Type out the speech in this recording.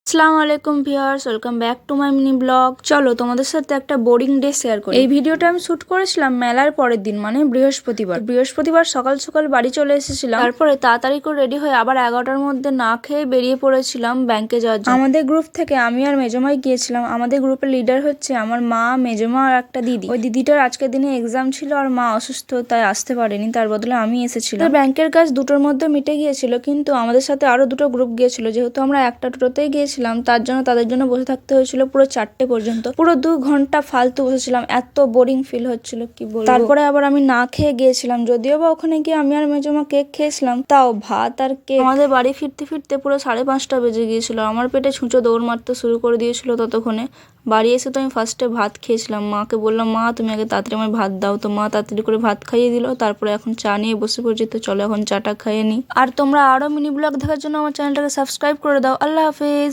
আসসালামু আলাইকুম viewers, welcome back to my mini blog. চলো তোমাদের সাথে একটা বোরিং ডে শেয়ার করি। এই ভিডিওটা আমি শুট করেছিলাম মেলার পরের দিন, মানে বৃহস্পতিবার সকাল সকাল বাড়ি চলে এসেছিলাম। তারপরে তাড়াতাড়ি করে রেডি হয়ে আবার 11টার মধ্যে না খেয়ে বেরিয়ে পড়েছিলাম ব্যাংকে যাওয়ার জন্য। আমাদের গ্রুপ থেকে আমি আর মেজমাই গিয়েছিলাম। আমাদের গ্রুপের লিডার হচ্ছে আমার মা, মেজমা আর একটা দিদি। ওই দিদিটার আজকের দিনে এক্সাম ছিল আর মা অসুস্থ, তাই আসতে পারেনি, তার বদলে আমি এসেছিলাম। ব্যাংকের কাজ 2টোর মধ্যে মিটে গিয়েছিল, কিন্তু আমাদের সাথে আরো 2টো গ্রুপ গিয়েছিল। যেহেতু আমরা একটা টোটোতেই গিয়েছিলাম, তার জন্য তাদের জন্য বসে থাকতে হয়েছিল পুরো 4টে পর্যন্ত। পুরো 2 ঘন্টা ফালতু বসেছিলাম, এত বোরিং ফিল হচ্ছিল কি বলবো। তারপরে আবার আমি না খেয়ে গিয়েছিলাম, যদিও বা ওখানে গিয়ে আমি আর মেজমা কেক খেয়েছিলাম, তাও ভাত আর কেক। আমাদের বাড়ি ফিরতে ফিরতে পুরো 5:30 বেজে গিয়েছিল। আমার পেটে ছুঁচো দৌড় মারতে শুরু করে দিয়েছিল ততক্ষণে। বাড়ি এসে তো আমি ফার্স্টে ভাত খেয়েছিলাম। মাকে বললাম, মা তুমি আগে তাড়াতাড়ি আমার ভাত দাও, তো মা তাড়াতাড়ি করে ভাত খাইয়ে দিল। তারপরে এখন চা নিয়ে বসে পড়েছি, তো চলো এখন চাটা খাইয়ে নিই। আর তোমরা আরো মিনি ব্লগ দেখার জন্য আমার চ্যানেলটাকে সাবস্ক্রাইব করে দাও। আল্লাহ হাফেজ।